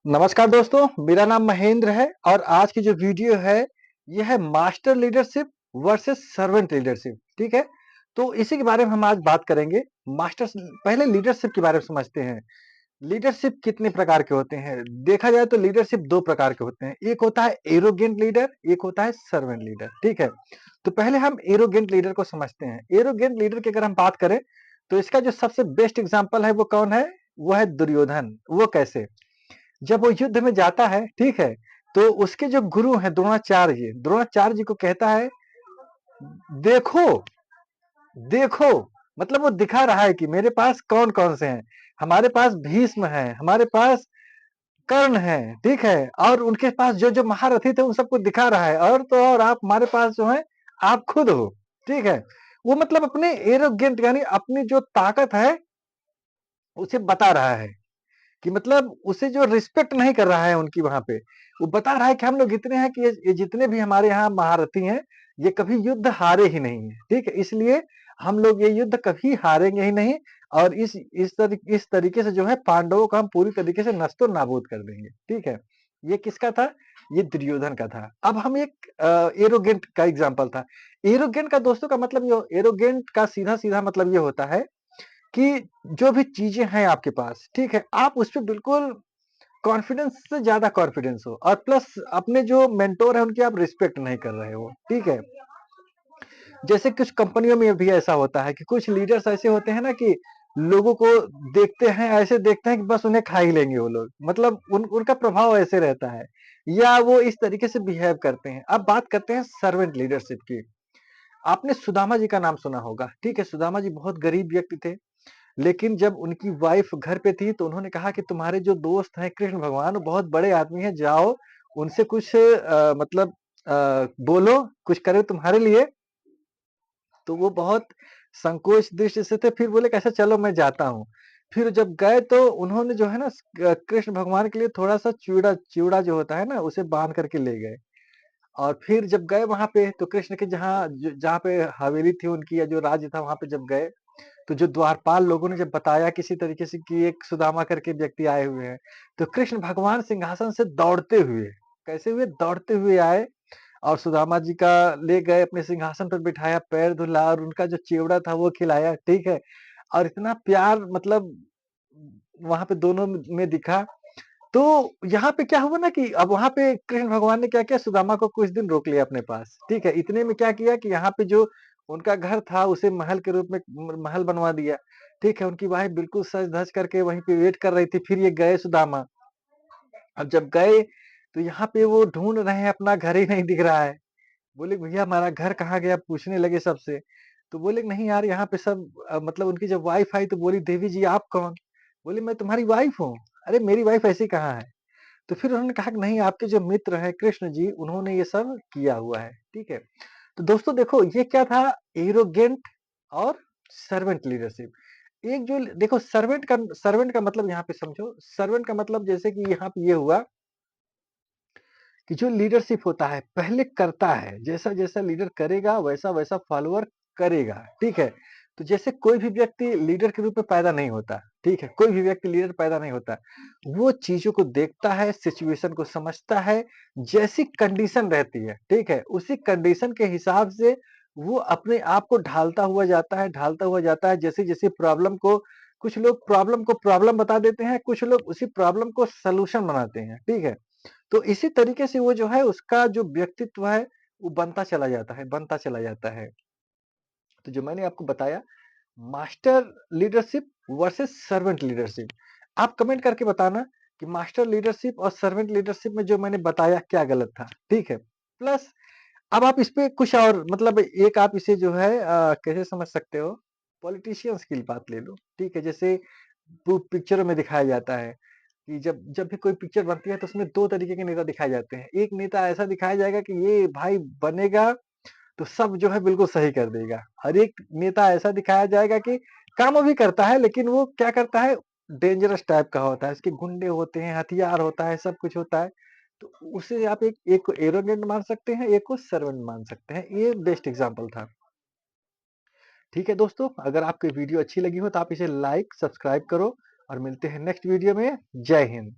नमस्कार दोस्तों, मेरा नाम महेंद्र है और आज की जो वीडियो है, ये है master leadership versus servant leadership, ठीक है? तो इसी के बारे में हम आज बात करेंगे। मास्टर्स पहले लीडरशिप के बारे में समझते हैं। लीडरशिप कितने प्रकार के होते हैं? देखा जाए तो लीडरशिप 2 प्रकार के होते हैं। एक होता है एरोगेंट लीडर, एक होता है सर्वेंट लीडर, ठीक है? तो पहले हम एरोगेंट लीडर को समझते हैं। एरोगेंट लीडर की अगर हम बात करें, तो इसका जो सबसे बेस्ट एग्ज़ाम्पल है वो कौन है? वो है दुर्योधन। वो कैसे? जब वो युद्ध में जाता है, ठीक है? तो उसके जो गुरु हैं द्रोणाचार्य जी को कहता है, देखो, देखो, मतलब वो दिखा रहा है कि मेरे पास कौन-कौन से हैं। हमारे पास भीष्म हैं, हमारे पास कर्ण हैं, ठीक है? और उनके पास जो-जो महारथी थे उन सबको दिखा रहा है और तो और आप हमारे पास जो हैं, आप खुद हो, ठीक है? वो मतलब अपने एरोगेंट यानी अपनी जो ताकत है, उसे बता रहा है। कि मतलब उसे जो रिस्पेक्ट नहीं कर रहा है उनकी वहाँ पे। वो बता रहा है कि हम लोग इतने हैं कि ये जितने भी हमारे यहाँ महारथी हैं, ये कभी युद्ध हारे ही नहीं हैं, ठीक है? इसलिए हम लोग ये युद्ध कभी हारेंगे ही नहीं और इस तरीके से जो है पांडवों का हम पूरी तरीके से नस्तो-नाबूद कर देंगे, ठीक है? ये किसका था? ये दुर्योधन का था। अब हम एक एरोगेंट का एग्ज़ाम्पल था। एरोगेंट का दोस्तों का मतलब ये एरोगेंट का सीधा-सीधा मतलब ये होता है कि जो भी चीज़ें हैं आपके पास, ठीक है? आप उस पे बिल्कुल कॉन्फिडेंस से ज़्यादा कॉन्फिडेंस हो और प्लस अपने जो मेंटर है उनकी आप रिस्पेक्ट नहीं कर रहे हो, ठीक है? जैसे कुछ कंपनियों में भी ऐसा होता है कि कुछ लीडर्स ऐसे होते हैं ना कि लोगों को देखते हैं, ऐसे देखते हैं कि बस उन्हें खा ही लेंगे वो लोग। मतलब उनका प्रभाव ऐसे रहता है या वो इस तरीके से बिहेव करते हैं। अब बात करते हैं सर्वेंट लीडरशिप की। आपने सुदामा जी का नाम सुना होगा, ठीक है? सुदामा जी बहुत गरीब व्यक्ति थे। लेकिन जब उनकी वाइफ घर पे थी तो उन्होंने कहा कि तुम्हारे जो दोस्त हैं कृष्ण भगवान वो बहुत बड़े आदमी हैं, जाओ उनसे कुछ मतलब बोलो, कुछ करे तुम्हारे लिए। तो वो बहुत संकोच दृष्टि से थे, फिर बोले कि अच्छा चलो मैं जाता हूँ। फिर जब गए तो उन्होंने जो है ना कृष्ण भगवान के लिए थोड़ा-सा चिवड़ा चिवड़ा जो होता है ना उसे बाँध करके ले गए। और फिर जब गए वहाँ पे तो कृष्ण के जहाँ पे हवेली थी उनकी या जो राज्य था वहाँ पे जब गए तो जो द्वारपाल लोगों ने जब बताया किसी तरीके से कि एक सुदामा करके व्यक्ति आए हुए हैं, तो कृष्ण भगवान सिंहासन से दौड़ते हुए, कैसे हुए? दौड़ते हुए आए और सुदामा जी का ले गए अपने सिंहासन पर बिठाया, पैर धुला और उनका जो चिवड़ा था वो खिलाया, ठीक है? और इतना प्यार मतलब वहाँ पे दोनों में दिखा। तो यहाँ पे क्या हुआ ना कि अब वहाँ पे कृष्ण भगवान ने क्या किया सुदामा को कुछ दिन रोक लिया अपने पास, ठीक है? इतने में क्या किया कि यहाँ पे जो उनका घर था उसे महल के रूप में महल बनवा दिया, ठीक है? उनकी वाइफ बिल्कुल सज-धज करके वहीं पे वेट कर रही थी, फिर ये गए सुदामा। अब जब गए तो यहाँ पे वो ढूँढ रहे हैं अपना घर ही नहीं दिख रहा है। बोले भैया हमारा घर कहाँ गया? पूछने लगे सबसे। तो बोले नहीं यार यहाँ पे सब मतलब उनकी जब वाइफ आई तो बोली देवी जी आप कौन? बोली मैं तुम्हारी वाइफ हूँ। अरे मेरी वाइफ ऐसी कहाँ है? तो फिर उन्होंने कहा कि नहीं आपके जो मित्र हैं कृष्ण जी उन्होंने ये सब किया हुआ है, ठीक है? तो दोस्तों देखो ये क्या था एरोगेंट और सर्वेंट लीडरशिप। एक जो देखो सर्वेंट का मतलब यहाँ पे समझो, सर्वेंट का मतलब जैसे कि यहाँ पे ये हुआ कि जो लीडरशिप होता है पहले करता है, जैसा-जैसा लीडर करेगा वैसा-वैसा फॉलोवर करेगा, ठीक है? तो जैसे कोई भी व्यक्ति लीडर के रूप में पैदा नहीं होता, ठीक है? कोई भी व्यक्ति लीडर पैदा नहीं होता। वो चीज़ों को देखता है, सिचुएशन को समझता है, जैसी कंडीशन रहती है, ठीक है? उसी कंडीशन के हिसाब से वो अपने आप को ढालता हुआ जाता है, जैसे-जैसे प्रॉब्लम को कुछ लोग प्रॉब्लम को प्रॉब्लम बता देते हैं, कुछ लोग उसी प्रॉब्लम को सॉल्यूशन बनाते हैं, ठीक है? तो इसी तरीके से वो जो है उसका जो व्यक्तित्व है वो बनता चला जाता है। तो जो मैंने आपको बताया master leadership versus servant leadership. आप कमेंट करके बताना कि मास्टर लीडरशिप और सर्वेंट लीडरशिप में जो मैंने बताया क्या गलत था, ठीक है? प्लस अब आप इस पे कुछ और मतलब एक आप इसे जो है कैसे समझ सकते हो पॉलिटिशियंस की बात ले लो, ठीक है? जैसे वो पिक्चरों में दिखाया जाता है कि जब जब भी कोई पिक्चर बनती है तो उसमें 2 तरीके के नेता दिखाए जाते हैं। एक नेता ऐसा दिखाया जाएगा कि ये भाई बनेगा तो सब जो है बिल्कुल सही कर देगा और एक नेता ऐसा दिखाया जाएगा कि काम वो भी करता है लेकिन वो क्या करता है डेंजरस टाइप का होता है, उसके गुंडे होते हैं, हथियार होता है, सब कुछ होता है। तो उसे आप एक को एरोगेंट मान सकते हैं, एक को सर्वेंट मान सकते हैं। ये बेस्ट एग्जांपल था। ठीक है दोस्तों, अगर आपको वीडियो अच्छी लगी हो तो आप इसे लाइक, सब्सक्राइब करो और मिलते हैं नेक्स्ट वीडियो में। जय हिंद।